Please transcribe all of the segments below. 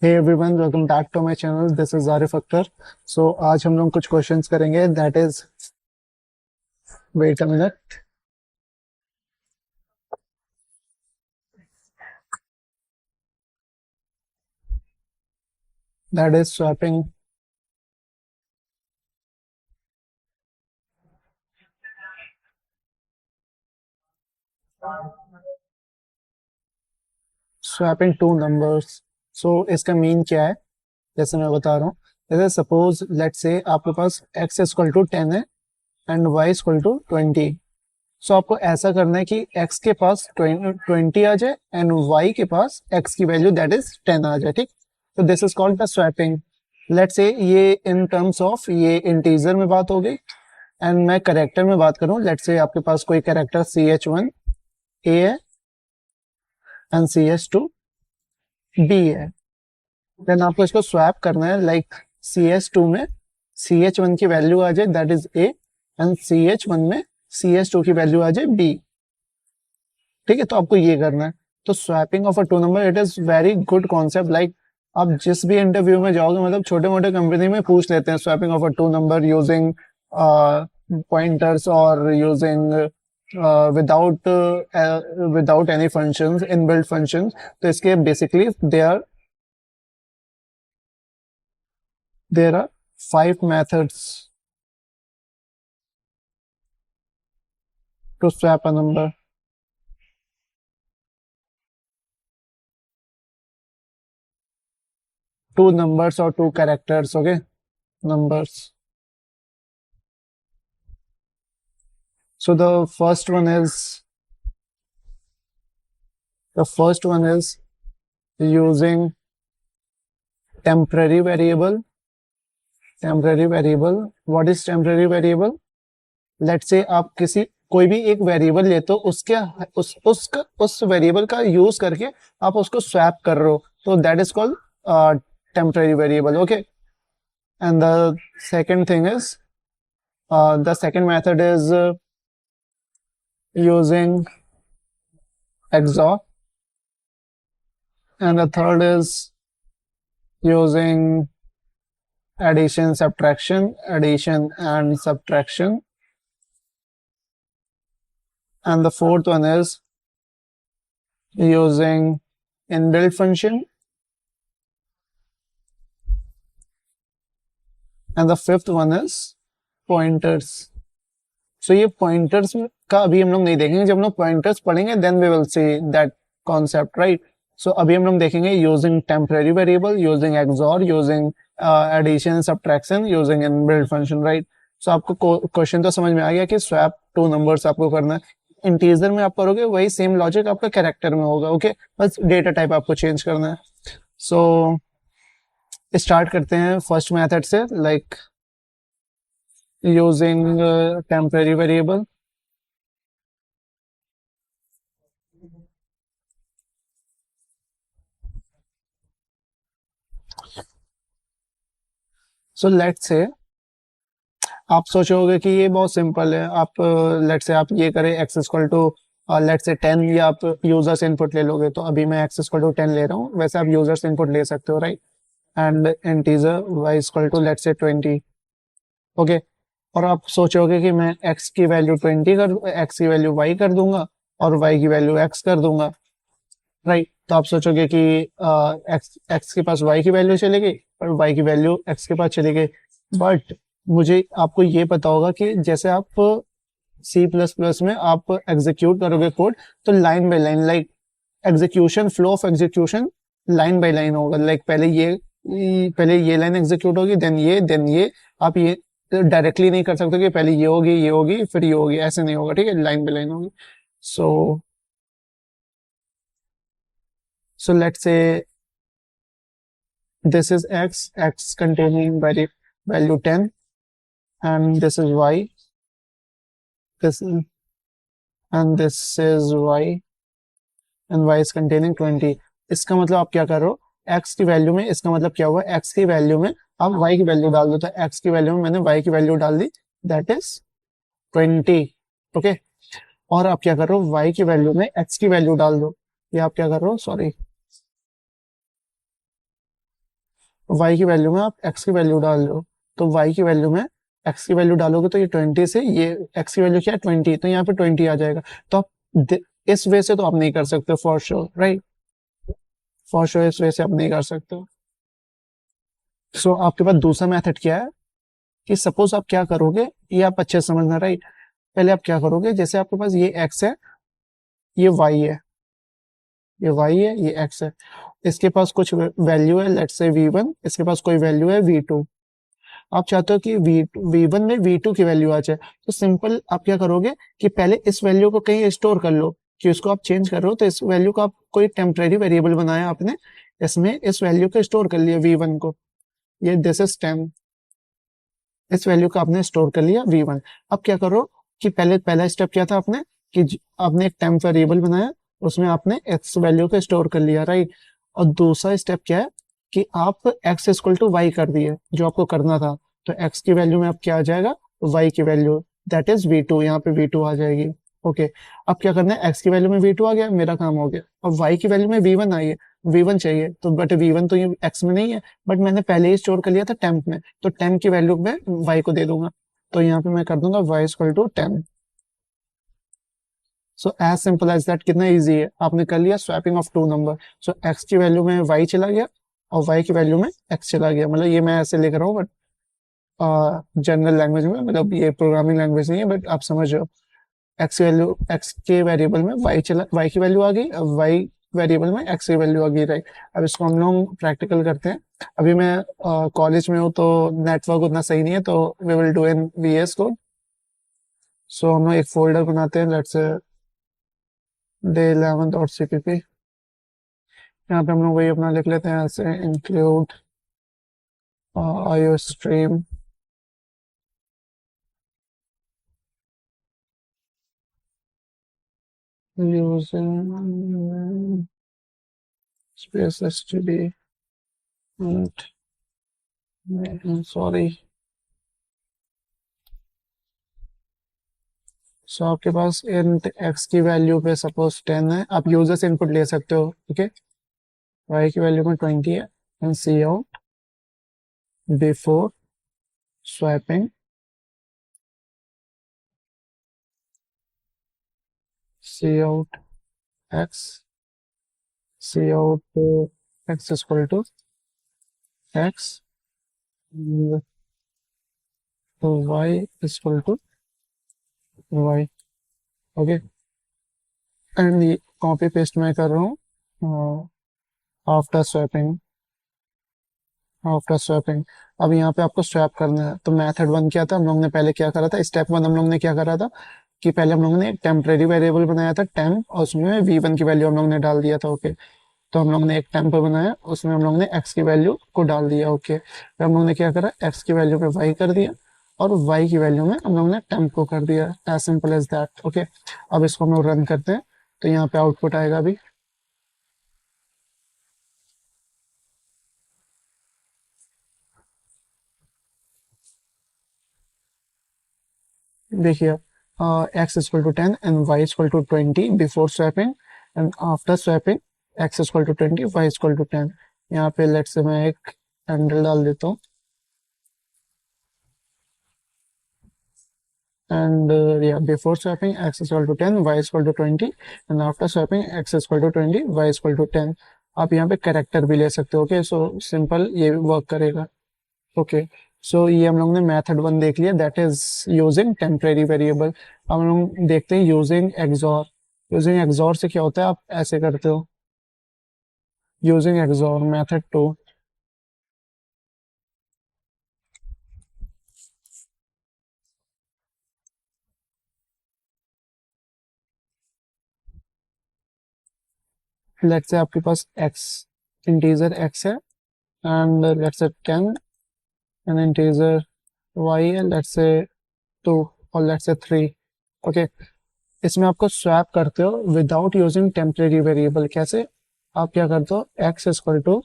Hey everyone, welcome back to my channel. This is Arif Akhtar. So आज हम लोग कुछ क्वेश्चंस करेंगे। That is, wait a minute. That is swapping. Swapping two numbers. So इसका mean क्या है, जैसे मैं बता रहा हूँ। जैसे सपोज लेट्स से आपके पास x इक्वल टू 10 है एंड y इक्वल टू 20। सो आपको ऐसा करना है कि x के पास 20 आ जाए एंड y के पास x की वैल्यू दैट इज 10 आ जाए। ठीक, तो this is called the swapping. Let's say ये इन टर्म्स ऑफ ये इंटीजर में बात हो गई एंड मैं करेक्टर में बात करूं। लेट्स से आपके पास कोई करेक्टर CH1 A है एंड CH2 B है। देन आपको इसको स्वैप करना है, लाइक CH2 में CH1 की वैल्यू आ जाए that is A and CH1 में CH2 की वैल्यू आ जाए B। ठीक है, तो आपको ये करना है। तो swapping of a two number, it is very good concept. Like आप जिस भी इंटरव्यू में जाओगे, मतलब छोटे मोटे कंपनी में पूछ लेते हैं swapping of a two number using pointers और using without without any functions, inbuilt functions. तो इसके basically there are 5 methods to swap a number. Two numbers or two characters, okay? Numbers. So the first one is using temporary variable. Temporary variable. What is temporary variable? Let's say आप किसी कोई भी एक variable लेते हो, उसके उस variable का यूज करके आप उसको स्वैप कर रहे हो, तो that is called temporary variable. Okay, and the second thing is, the second method is using XOR, and the third is using addition and subtraction, and the fourth one is using inbuilt function, and the fifth one is pointers. So ये pointers का अभी हम लोग नहीं देखेंगे, जब हम लोग pointers पढ़ेंगे then we will see that concept, right? So अभी हम लोग देखेंगे using temporary variable, using XOR, using addition, subtraction, using inbuilt function, right? So आपको क्वेश्चन तो समझ में आ गया कि स्वैप टू नंबर्स आपको करना है। इंटीजर में आप करोगे वही सेम लॉजिक आपका कैरेक्टर में होगा। ओके, बस डेटा टाइप आपको चेंज करना है। सो स्टार्ट करते हैं फर्स्ट मेथड से, like using temporary variable. So let's say आप सोचोगे कि ये बहुत सिंपल है। आप लेट्स से आप ये करें x equal to let's say 10, या आप यूजर्स इनपुट ले लोगे। तो अभी मैं x इक्वल टू 10 ले रहा हूँ, वैसे आप यूजर्स इनपुट ले सकते हो, right? And integer y equal to let's say 20। Okay, और आप सोचोगे कि मैं x की वैल्यू 20 कर, x की वैल्यू y कर दूंगा और y की वैल्यू x कर दूंगा, राइट? तो आप सोचोगे कि x के पास y की वैल्यू चली गई और y की वैल्यू x के पास चली गई। बट मुझे आपको ये पता होगा कि जैसे आप C++ में आप एग्जीक्यूट करोगे कोड, तो line by line, like execution, flow of execution line by line होगा। लाइक पहले ये लाइन एग्जीक्यूट होगी, देन ये। आप ये डायरेक्टली नहीं कर सकते कि पहले ये होगी फिर ये होगी, ऐसे नहीं होगा। ठीक है, लाइन बाय लाइन होगी। So let's say this is x containing value 10, and this is y, and this is y, and y is containing 20. इसका मतलब आप क्या कर रहे हो, x की वैल्यू में, इसका मतलब क्या हुआ, x की वैल्यू में आप y की वैल्यू डाल दो। तो x की वैल्यू में मैंने y की वैल्यू डाल दी, दैट इज 20। ओके, और आप क्या कर रहे हो, y की वैल्यू में x की वैल्यू डाल दो। ये आप क्या कर रहे हो, सॉरी, y की वैल्यू में आप x की वैल्यू डाल रहे हो, तो y की वैल्यू में x की वैल्यू डालोगे तो ये 20 से ये x की वैल्यू क्या है 20, तो यहाँ पे 20 आ जाएगा। तो आप इस वे से तो आप नहीं कर सकते for sure, right, for sure इस वे से आप नहीं कर सकते। सो आपके पास दूसरा मेथड क्या है कि सपोज आप क्या करोगे, ये आप अच्छे से समझना, राइट। पहले आप क्या करोगे, जैसे आपके पास ये x है, ये y है, ये y है, ये x है, इसके पास कुछ वैल्यू है, लेट्स से v1, इसके पास कोई वैल्यू है v2। आप चाहते हो कि v1 में v2 की वैल्यू आ जाए, तो सिंपल आप क्या करोगे कि पहले इस वैल्यू को कहीं स्टोर कर लो, कि उसको आप चेंज कर रहे हो, तो इस वैल्यू को आप कोई टेम्परेरी वेरिएबल बनाया आपने, इसमें इस वैल्यू को स्टोर कर लिया v1 को, ये दिस इज 10, इस वैल्यू को आपने स्टोर कर लिया v1। अब क्या करो कि पहला स्टेप क्या था आपने, कि आपने एक टेम्प वेरिएबल बनाया, उसमें आपने x वैल्यू को स्टोर कर लिया, राइट। और दूसरा स्टेप क्या है कि आप x इक्वल टू वाई कर दिए, जो आपको करना था। तो x की वैल्यू में अब क्या आ जाएगा, y की वैल्यू, दैट इज v2, यहाँ पे v2 आ जाएगी। ओके, अब क्या करना है, x की वैल्यू में v2 आ गया, मेरा काम हो गया। अब y की वैल्यू में v1 आई है, v1 चाहिए, तो बट v1 तो ये x में नहीं है, बट मैंने पहले ही स्टोर कर लिया था टेम्प में, तो टेम्प की वैल्यू में y को दे दूंगा, तो यहाँ पे मैं कर दूंगा y equal to 10। So as simple as that, कितना इजी है, आपने कर लिया swapping of two number. So x की वैल्यू में y चला गया और y की वैल्यू में x चला गया, मतलब ये मैं ऐसे लिख रहा हूँ, बट जनरल लैंग्वेज में, मतलब ये प्रोग्रामिंग लैंग्वेज नहीं है, बट आप समझ रहे हो। एक्स वैल्यू, एक्स के वेरिएबल में वाई की वैल्यू आ गई, अब वाई वेरिएबल में एक्स की वैल्यू आ गई, राइट। अब इसको हम लोग प्रैक्टिकल करते हैं। अभी मैं कॉलेज में हूँ तो नेटवर्क उतना सही नहीं है, तो we will do in VS code. So हम लोग एक फोल्डर बनाते हैं, लेट्स से day11.cpp। यहाँ पे हम लोग वही अपना लिख लेते हैं ऐसे, include iostream, using space std, sorry. So आपके पास इंट एक्स की वैल्यू पे सपोज 10 है, आप यूजर से इनपुट ले सकते हो, ठीक है। वाई की वैल्यू में 20 है, and see out before swapping, see out x, see out x equal to x, y equal to y. Okay, and ये कॉपी पेस्ट मैं कर रहा हूँ आफ्टर स्वैपिंग, आफ्टर स्वैपिंग। अब यहाँ पे आपको स्वैप करना है, तो मेथड वन क्या था, हम लोग ने पहले क्या करा था, स्टेप वन हम लोग ने क्या करा था कि पहले हम लोगों ने एक टेम्परेरी वेरिएबल बनाया था टेम्प, और उसमें v1 की वैल्यू हम लोग ने डाल दिया था। ओके, तो हम लोग ने एक टेम्प बनाया, उसमें हम लोग ने x की वैल्यू को डाल दिया। ओके, फिर हम लोग ने क्या करा, x की वैल्यू पे y कर दिया, और y की वैल्यू में हम लोग ने टेम्प को कर दिया, as simple as that. Okay, अब इसको हम लोग रन करते हैं, तो यहाँ पे आउटपुट आएगा अभी। देखिए, x equal to 10 and y equal to 20 before swapping, and after swapping x equal to 20, y equal to 10। यहाँ पे लेट से मैं एक हैंडल डाल देता हूँ, एंड या before swapping x equal to 10, y equal to 20, and after swapping x equal to 20, y equal to 10। आप यहाँ पे कैरेक्टर भी ले सकते हो। ओके, सो सिंपल ये भी वर्क करेगा। ओके, सो ये हम लोग ने मेथड वन देख लिया, that is using temporary variable. अब हम लोग देखते हैं यूजिंग एक्सॉर। यूजिंग एक्सॉर से क्या होता है, आप ऐसे करते हो, using XOR method two. Let's say आपके पास एक्स, इंटीजर एक्स है, and let's say 10, and integer y है, लेट्स से 2, और लेट्स से 3। ओके, इसमें आपको स्वैप करते हो विदाउट यूजिंग टेम्परेरी वेरिएबल। कैसे, आप क्या करते हो, x equal to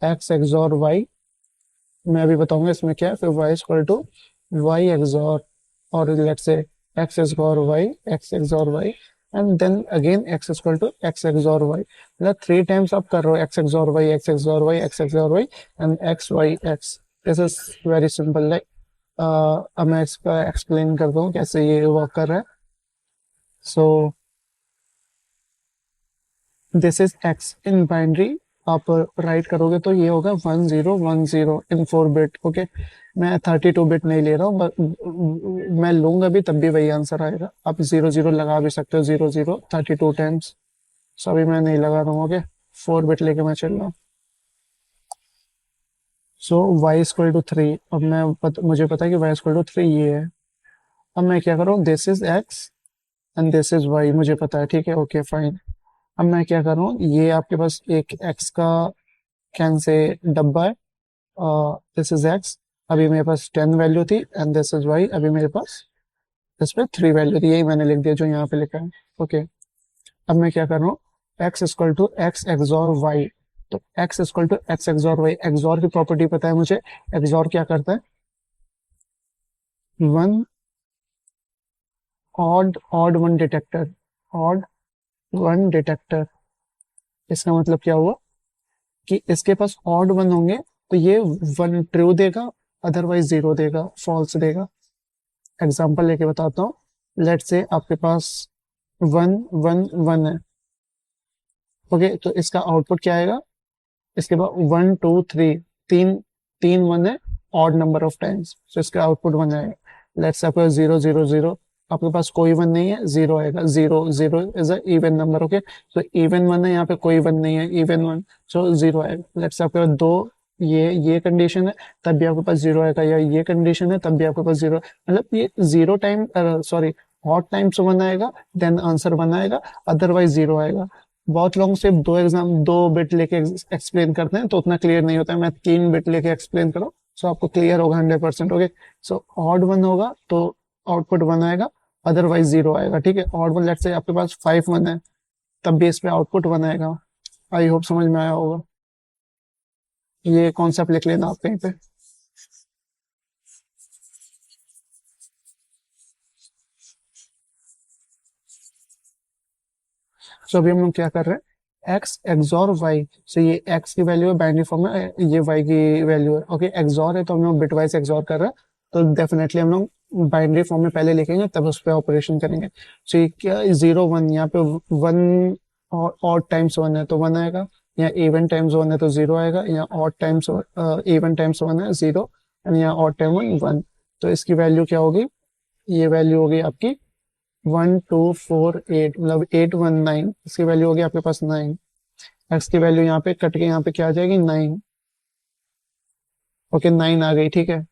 x XOR y, मैं अभी बताऊंगा इसमें क्या है, फिर y equal to y XOR, और let's say x XOR y, x XOR y, and then again x equal to x XOR y, मतलब 3 टाइम्स आप कर रहे हो x XOR y, x XOR y, x XOR y and x y x. This is very simple. Like अब मैं इसका explain करता हूँ कैसे ये वर्क कर रहा है. सो this is x in binary. आप राइट करोगे तो ये होगा 1010 इन 4 बिट. ओके, मैं 32 बिट नहीं ले रहा हूँ, मैं लूंगा भी तब भी वही आंसर आएगा. आप 0 0 लगा भी सकते हो, 0 0 32 टाइम्स. सो अभी मैं नहीं लगा रहा हूँ. ओके, 4 बिट लेके मैं चल रहा हूँ. सो y इक्वल टू 3. अब मुझे पता है कि y इक्वल टू 3 ये है. अब मैं क्या करूँ, this is x and this is y, मुझे पता है. ठीक है, ओके फाइन. अब मैं क्या कर रहा हूँ, ये आपके पास एक x का कैन से डब्बा है. This is x. अभी मेरे पास 10 वैल्यू थी एंड दिस इज y. अभी मेरे पास इस पे 3 वैल्यू थी, यही मैंने लिख दिया जो यहाँ पे लिखा है. ओके, अब मैं क्या कर रहा हूँ, x equal to x XOR y. तो x equal to x XOR y. XOR की प्रॉपर्टी पता है मुझे. एक्सॉर क्या करता है, one odd one detector. Odd one detector. इसका मतलब क्या हुआ कि इसके पास ऑड वन होंगे तो ये वन ट्रू देगा, अदरवाइज जीरो देगा, फॉल्स देगा. एग्जांपल लेके बताता हूँ. लेट्स से आपके पास 1 1 1 है. ओके, तो इसका आउटपुट क्या आएगा, इसके बाद 1 2 3, तीन तीन वन है ऑड नंबर ऑफ टाइम्स, तो इसका आउटपुट 1 आएगा. लेट्स आपका 0 0 0, आपके पास कोई वन नहीं है, जीरो आएगा. 0 0 is a even number. Okay, तो इवन वन है, यहाँ पे कोई वन नहीं है, इवन वन, सो जीरो आएगा. लेट्स आपके पास दो, ये कंडीशन है तब भी आपके पास जीरो आएगा, या ये कंडीशन है तब भी आपके पास जीरो. मतलब ये zero time, sorry, hot times one आएगा, देन आंसर वन आएगा, अदरवाइज जीरो आएगा. बहुत लोग सिर्फ 2 बिट लेके एक्सप्लेन करते हैं तो उतना क्लियर नहीं होता है. मैं 3 बिट लेके एक्सप्लेन करूँ सो आपको क्लियर होगा 100%. ओके, सो ऑड वन होगा तो आउटपुट वन आएगा, अदरवाइज जीरो आएगा. ठीक है, ऑड वन लेट्स से आपके पास 5 वन है, तब भी इस पे आउटपुट वन आएगा. आई होप समझ में आया होगा. ये कॉन्सेप्ट लिख लेना आप कहीं पे. सो अभी हम लोग क्या कर रहे हैं, एक्स एक्सॉर वाई. सो ये एक्स की वैल्यू है बाइनरी फॉर्म में, ये वाई की वैल्यू है. ओके, एक्सॉर है तो हम लोग बिट वाइज एक्सॉर कर रहे हैं, तो डेफिनेटली हम लोग बाइनरी फॉर्म में पहले लिखेंगे तब उस पर ऑपरेशन करेंगे. सो ये क्या, 0 1, यहाँ पे वन ऑड टाइम्स वन है तो वन आएगा, या इवन टाइम्स वन है तो जीरो आएगा, या odd times even times one है जीरो, एंड यहाँ ऑड टाइम वन वन. तो इसकी वैल्यू क्या होगी, ये वैल्यू होगी आपकी 1248, मतलब 819. इसकी वैल्यू होगी आपके पास 9. एक्स की वैल्यू यहाँ पे कट के यहाँ पे क्या आ जाएगी, 9. ओके, 9 आ गई. ठीक है,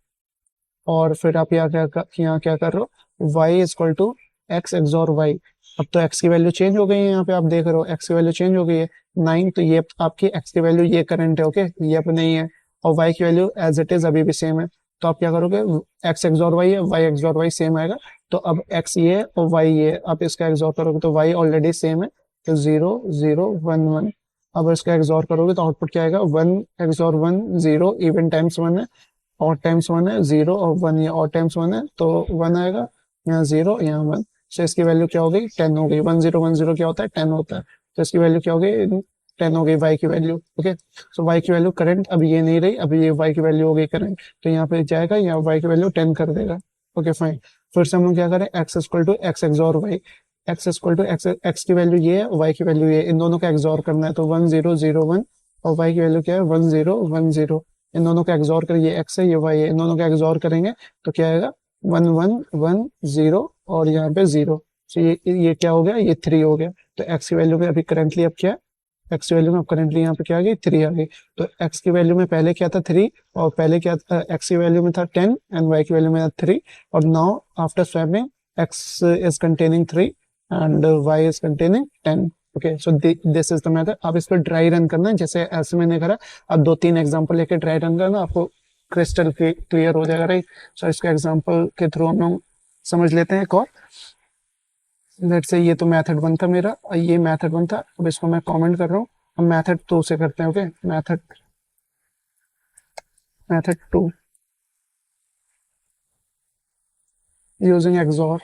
और फिर आप यहाँ क्या कर रहे हो, y equal to x XOR y. अब तो एक्स की वैल्यू चेंज हो गई है, यहाँ पे आप देख रहे हो एक्स की वैल्यू चेंज हो गई है. 9, तो ये आपकी एक्स की वैल्यू ये करंट है. ओके, ये अब नहीं है. और वाई की वैल्यू एज इट इज अभी भी सेम है. तो आप क्या करोगे, एक्स एक्सॉर वाई है, वाई एक्सॉर वाई सेम आएगा. तो अब एक्स ये है और वाई ये है, आप इसका एक्सॉर करोगे तो वाई ऑलरेडी सेम है, तो 0 0 1 1. अब इसका एक्सॉर करोगे तो आउटपुट क्या आएगा, 1 एक्सॉर 1 0, इवन टाइम्स वन है, ऑड टाइम्स वन है जीरो, और वन, ये ऑड टाइम्स वन है तो वन आएगा, यहाँ जीरो यहाँ वन. तो इसकी वैल्यू क्या हो गई, 10 हो गई. 1010 क्या होता है, 10 होता है. तो इसकी वैल्यू क्या हो गई, 10 हो गई वाई की वैल्यू. ओके, सो वाई की वैल्यू करंट अब ये नहीं रही, अभी ये वाई की वैल्यू हो गई करंट, तो यहाँ पे जाएगा, यहाँ वाई की वैल्यू 10 कर देगा. Okay fine. फिर से हम लोग क्या करें, x equal to x XOR y. X equal to x, x की वैल्यू ये है, वाई की वैल्यू ये, इन दोनों का एक्सॉर करना है तो 1001, और वाई की वैल्यू क्या है, 1010. इन दोनों का एक्सॉर करें, ये एक्स है ये वाई है, इन दोनों का एक्सॉर करेंगे तो क्या आएगा, 1110, और यहाँ पे जीरो. तो ये क्या हो गया, ये 3 हो गया. तो एक्स की वैल्यू में अभी करंटली अब क्या है, एक्स की वैल्यू में अब करंटली यहाँ पे क्या आ गई, 3 आ गई. तो एक्स की वैल्यू में पहले क्या था, 3, और पहले क्या था, एक्स की वैल्यू में था 10 एंड वाई की वैल्यू में था 3. और now after swapping x is containing 3 and y is containing 10. Okay, so this is the method. आप इस पर ड्राई रन करना है जैसे ऐसे मैंने करा. अब 2 3 एग्जांपल लेके ड्राई रन करना, आपको क्रिस्टल क्लियर हो जाएगा, राइट. सो इसके एग्जांपल के थ्रू हम लोग समझ लेते हैं एक और. लेट से ये तो मेथड 1 था मेरा, और ये मेथड 1 था. अब इसको मैं कमेंट कर रहा हूँ. हम मेथड 2 से करते हैं. Okay, method method 2 using XOR.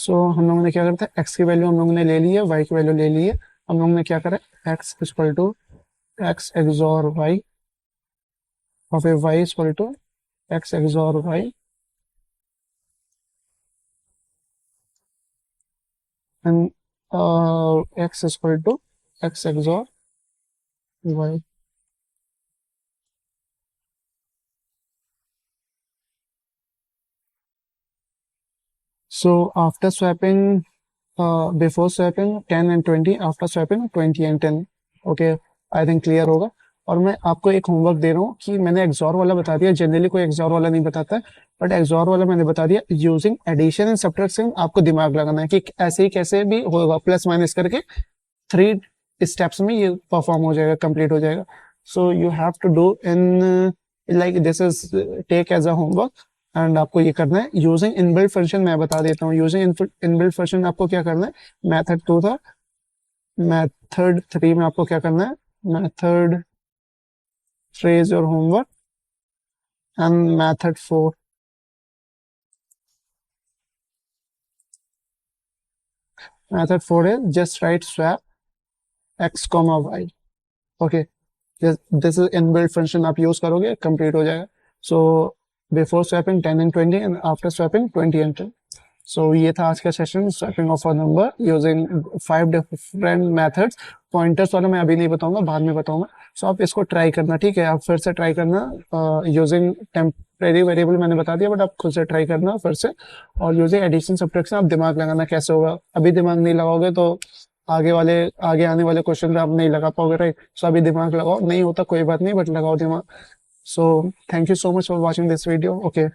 सो हम लोगों ने क्या करता है, x की वैल्यू हम लोगों ने ले ली है, y की वैल्यू ले ली है, हम लोगों ने क्या करा, x equal to x XOR y, और फिर y equal to x XOR y, and x equal to x XOR y. So after swapping, before swapping 10 and 20, after swapping 20 and 10. Okay, I think clear होगा. और मैं आपको एक homework दे रहा हूँ कि मैंने एक्सॉर वाला बता दिया, जनरली कोई एक्सॉर वाला नहीं बताता है, बट एक्सॉर वाला मैंने बता दिया. यूजिंग एडिशन एंड सब्ट्रैक्शन आपको दिमाग लगाना है कि ऐसे ही कैसे भी होगा, प्लस माइनस करके 3 स्टेप्स में ये परफॉर्म हो जाएगा, कंप्लीट हो जाएगा. So you have to do in like this is take as a homework, and आपको ये करना है यूजिंग इनबिल्ट फंक्शन. मैं बता देता हूँ यूजिंग इनबिल्ट फंक्शन आपको क्या करना है. मेथड 2 था, मेथड 3 में आपको क्या करना है, method 3 is your homework, and method 4. Method 4 है just right swap x, y. Okay, this is inbuilt function, आप यूज करोगे कंप्लीट हो जाएगा. So before swapping 10 and 20 and after swapping 20 and 10. सो ये था आज का session, swapping of a number using 5 different methods. Pointers वाला मैं अभी नहीं बताऊंगा, बाद में बताऊंगा. सो आप इसको ट्राई करना, ठीक है, आप फिर से ट्राई करना. यूजिंग टेम्परेरी वेरिएबल मैंने बता दिया, बट आप खुद से ट्राई करना फिर से. और यूजिंग एडिशन सब्ट्रैक्शन आप दिमाग लगाना कैसे होगा. अभी दिमाग नहीं लगाओगे तो आगे आने वाले क्वेश्चन आप नहीं लगा पाओगे, राइट. सो अभी दिमाग लगाओ, नहीं होता कोई बात नहीं, बट लगाओ दिमाग. So thank you so much for watching this video. Okay.